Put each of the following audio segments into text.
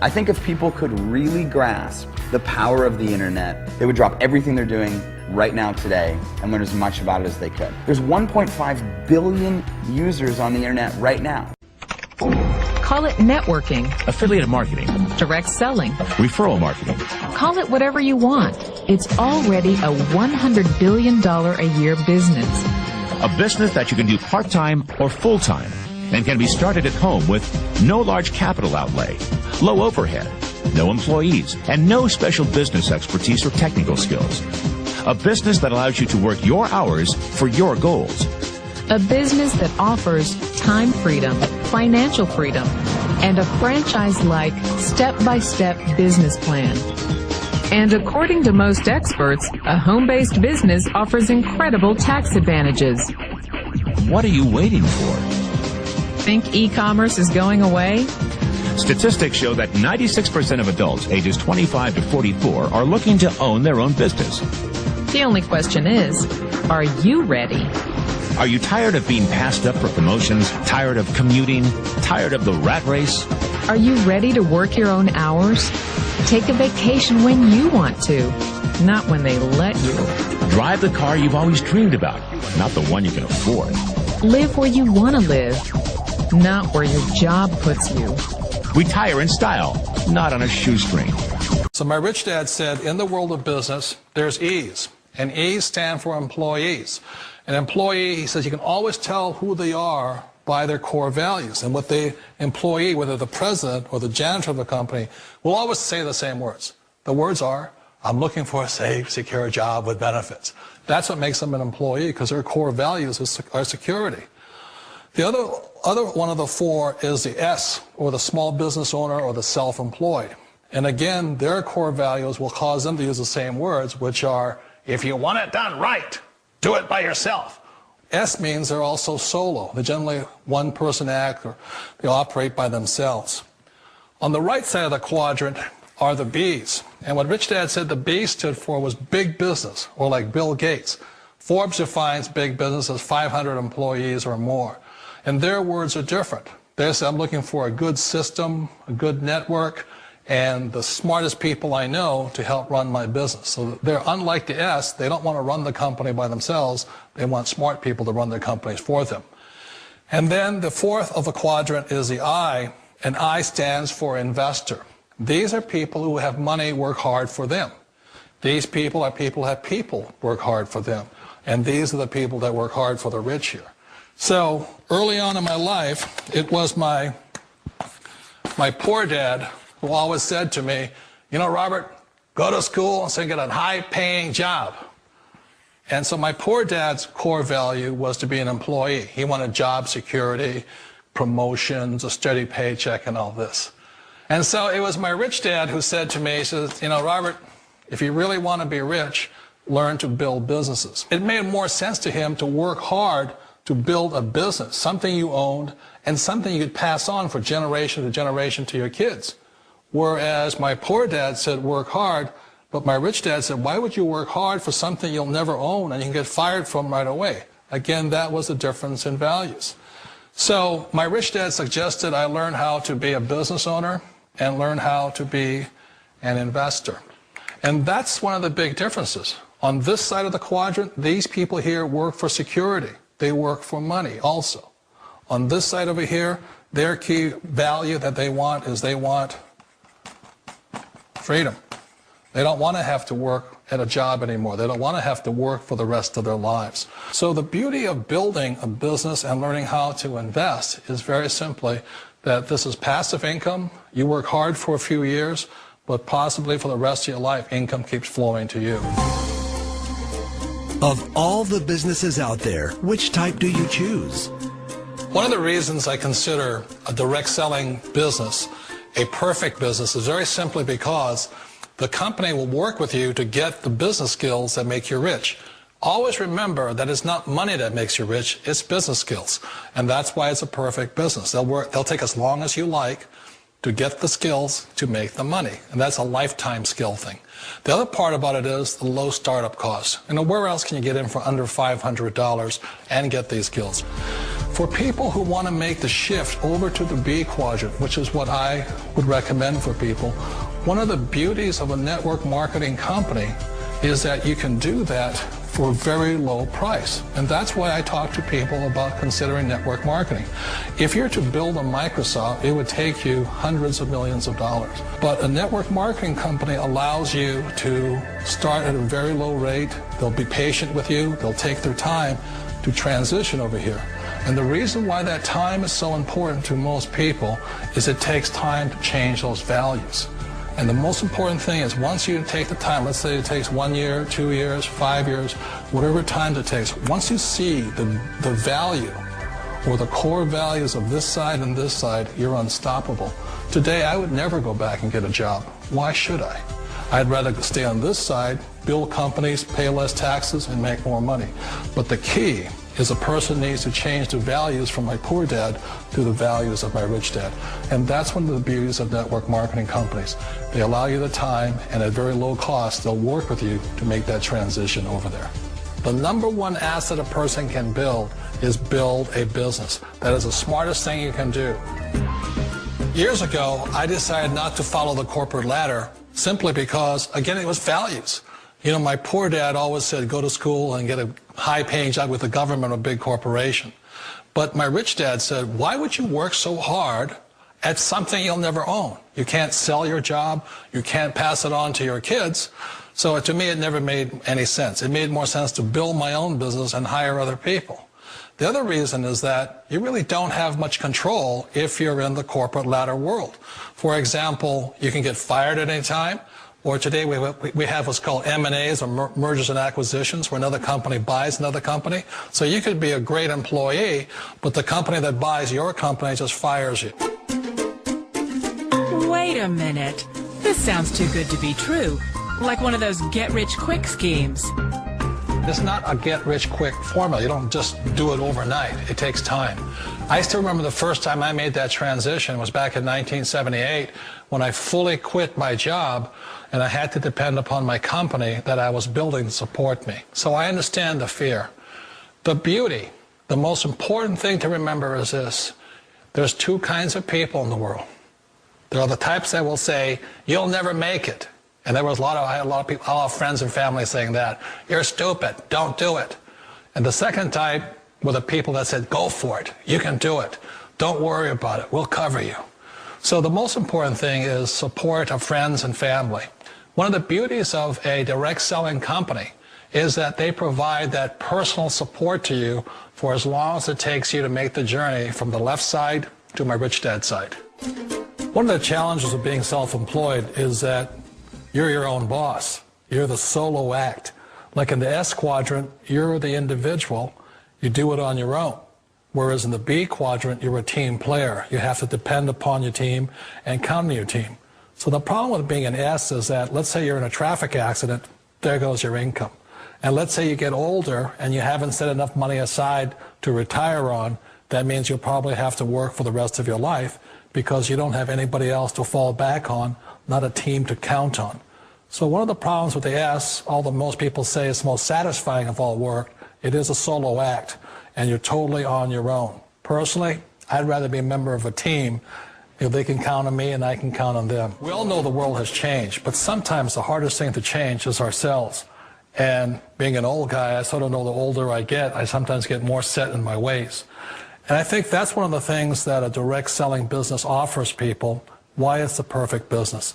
I think if people could really grasp the power of the internet, they would drop everything they're doing right now today and learn as much about it as they could. There's 1.5 billion users on the internet right now. Call it networking, affiliate marketing, direct selling, referral marketing. Call it whatever you want. It's already a $100 billion a year business. A business that you can do part-time or full-time and can be started at home with no large capital outlay, low overhead, no employees, and no special business expertise or technical skills. A business that allows you to work your hours for your goals. A business that offers time freedom, financial freedom, and a franchise-like step-by-step business plan. And according to most experts, a home-based business offers incredible tax advantages. What are you waiting for? Think e-commerce is going away? Statistics show that 96% of adults ages 25 to 44 are looking to own their own business. The only question is, are you ready? Are you tired of being passed up for promotions, tired of commuting, tired of the rat race? Are you ready to work your own hours? Take a vacation when you want to, not when they let you. Drive the car you've always dreamed about, not the one you can afford. Live where you want to live, not where your job puts you. Retire in style, not on a shoestring. So my rich dad said, in the world of business, there's E's, and E's stand for employees. An employee, he says, you can always tell who they are by their core values. And what the employee, whether the president or the janitor of the company, will always say the same words. The words are, I'm looking for a safe, secure job with benefits. That's what makes them an employee, because their core values are security. The other one of the four is the S, or the small business owner or the self-employed. And again, their core values will cause them to use the same words, which are, if you want it done right, do it by yourself. S means they're also solo. They're generally one-person act, or they operate by themselves. On the right side of the quadrant are the B's. And what Rich Dad said the B stood for was big business, or like Bill Gates. Forbes defines big business as 500 employees or more. And their words are different. They say, I'm looking for a good system, a good network, and the smartest people I know to help run my business. So they're unlike the S. They don't want to run the company by themselves. They want smart people to run their companies for them. And then the fourth of the quadrant is the I, and I stands for investor. These are people who have money work hard for them. These people are people who have people work hard for them. And these are the people that work hard for the rich here. So early on in my life, it was my poor dad who always said to me, you know, Robert, go to school and so get a high-paying job. And so my poor dad's core value was to be an employee. He wanted job security, promotions, a steady paycheck, and all this. And so it was my rich dad who said to me, he says, you know, Robert, if you really want to be rich, learn to build businesses. It made more sense to him to work hard to build a business, something you owned, and something you could pass on for generation to generation to your kids. Whereas my poor dad said work hard, but my rich dad said, why would you work hard for something you'll never own and you can get fired from right away? Again, that was the difference in values. So my rich dad suggested I learn how to be a business owner and learn how to be an investor. And that's one of the big differences. On this side of the quadrant, these people here work for security. They work for money also. On this side over here, their key value that they want is they want freedom. They don't want to have to work at a job anymore. They don't want to have to work for the rest of their lives. So the beauty of building a business and learning how to invest is very simply that this is passive income. You work hard for a few years, but possibly for the rest of your life, income keeps flowing to you. Of all the businesses out there, which type do you choose? One of the reasons I consider a direct selling business a perfect business is very simply because the company will work with you to get the business skills that make you rich. Always remember that it's not money that makes you rich, it's business skills. And that's why it's a perfect business. They'll take as long as you like to get the skills to make the money. And that's a lifetime skill thing. The other part about it is the low startup cost. You know, where else can you get in for under $500 and get these skills? For people who want to make the shift over to the B quadrant, which is what I would recommend for people, one of the beauties of a network marketing company is that you can do that for a very low price. And that's why I talk to people about considering network marketing. If you're to build a Microsoft, it would take you hundreds of millions of dollars. But a network marketing company allows you to start at a very low rate. They'll be patient with you. They'll take their time to transition over here. And the reason why that time is so important to most people is it takes time to change those values. And the most important thing is once you take the time, let's say it takes 1 year, 2 years, 5 years, whatever time it takes, once you see the value or the core values of this side and this side, you're unstoppable. Today, I would never go back and get a job. Why should I? I'd rather stay on this side, build companies, pay less taxes, and make more money. But the key is a person needs to change the values from my poor dad to the values of my rich dad. And that's one of the beauties of network marketing companies. They allow you the time, and at very low cost, they'll work with you to make that transition over there. The number one asset a person can build is build a business. That is the smartest thing you can do. Years ago, I decided not to follow the corporate ladder simply because, again, it was values. You know, my poor dad always said, go to school and get a high-paying job with the government or a big corporation. But my rich dad said, why would you work so hard at something you'll never own? You can't sell your job. You can't pass it on to your kids. So to me, it never made any sense. It made more sense to build my own business and hire other people. The other reason is that you really don't have much control if you're in the corporate ladder world. For example, you can get fired at any time. Or today we have what's called M&As, or mergers and acquisitions, where another company buys another company. So you could be a great employee, but the company that buys your company just fires you. Wait a minute. This sounds too good to be true. Like one of those get-rich-quick schemes. It's not a get-rich-quick formula. You don't just do it overnight. It takes time. I still remember the first time I made that transition was back in 1978 when I fully quit my job and I had to depend upon my company that I was building to support me. So I understand the fear. The beauty, the most important thing to remember is this. There's two kinds of people in the world. There are the types that will say, you'll never make it. And I had a lot of people, a lot of friends and family saying that. You're stupid. Don't do it. And the second type were the people that said, go for it. You can do it. Don't worry about it. We'll cover you. So the most important thing is support of friends and family. One of the beauties of a direct selling company is that they provide that personal support to you for as long as it takes you to make the journey from the left side to my rich dad side. One of the challenges of being self-employed is that you're your own boss. You're the solo act. Like in the S quadrant, you're the individual. You do it on your own. Whereas in the B quadrant, you're a team player. You have to depend upon your team and count on your team. So the problem with being an S is that, let's say you're in a traffic accident, there goes your income. And let's say you get older and you haven't set enough money aside to retire on, that means you'll probably have to work for the rest of your life because you don't have anybody else to fall back on, not a team to count on. So one of the problems with the S, although most people say it's most satisfying of all work, it is a solo act, and you're totally on your own. Personally, I'd rather be a member of a team if they can count on me and I can count on them. We all know the world has changed, but sometimes the hardest thing to change is ourselves. And being an old guy, I sort of know the older I get, I sometimes get more set in my ways. And I think that's one of the things that a direct selling business offers people, why it's the perfect business.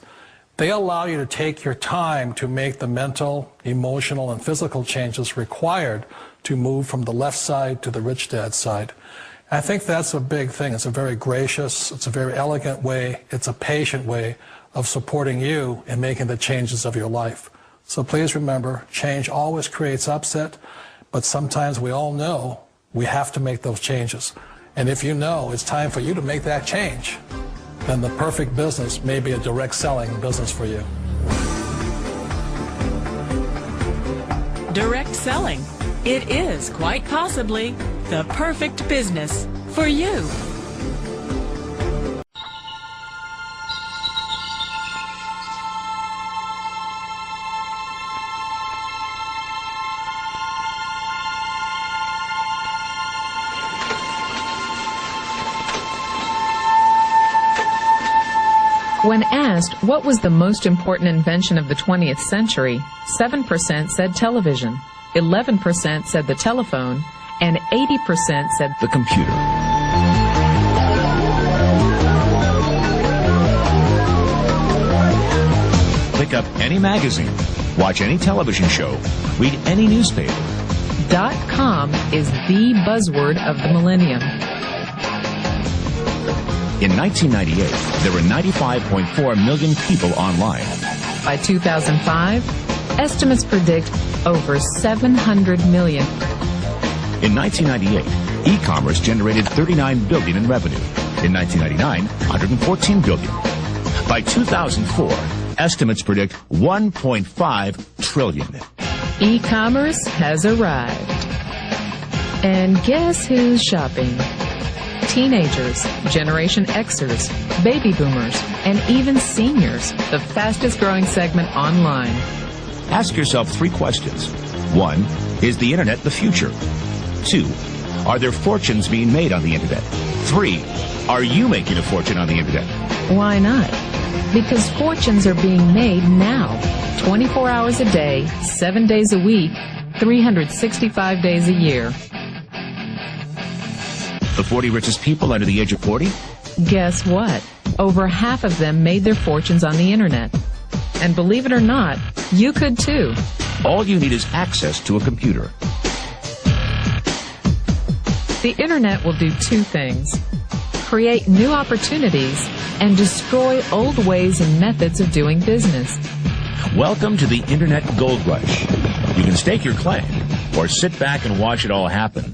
They allow you to take your time to make the mental, emotional, and physical changes required to move from the left side to the rich dad side. I think that's a big thing. It's a very gracious, it's a very elegant way, it's a patient way of supporting you in making the changes of your life. So please remember, change always creates upset, but sometimes we all know we have to make those changes. And if you know it's time for you to make that change, then the perfect business may be a direct selling business for you. Direct selling. It is quite possibly the perfect business for you. When asked what was the most important invention of the 20th century, 7% said television, 11% said the telephone, and 80% said The computer. Pick up any magazine, watch any television show, read any newspaper. .com is the buzzword of the millennium. In 1998, there were 95.4 million people online. By 2005, estimates predict over 700 million. In 1998, e-commerce generated $39 billion in revenue. In 1999, $114 billion. By 2004, estimates predict $1.5 trillion. E-commerce has arrived. And guess who's shopping? Teenagers, Generation Xers, baby boomers, and even seniors, the fastest growing segment online. Ask yourself 3 questions. 1, is the internet the future? 2, are there fortunes being made on the internet? 3, are you making a fortune on the internet? Why not? Because fortunes are being made now, 24 hours a day, 7 days a week, 365 days a year. The 40 richest people under the age of 40? Guess what? Over half of them made their fortunes on the internet. And believe it or not, you could too. All you need is access to a computer. The internet will do 2 things: create new opportunities and destroy old ways and methods of doing business. Welcome to the Internet Gold Rush. You can stake your claim or sit back and watch it all happen.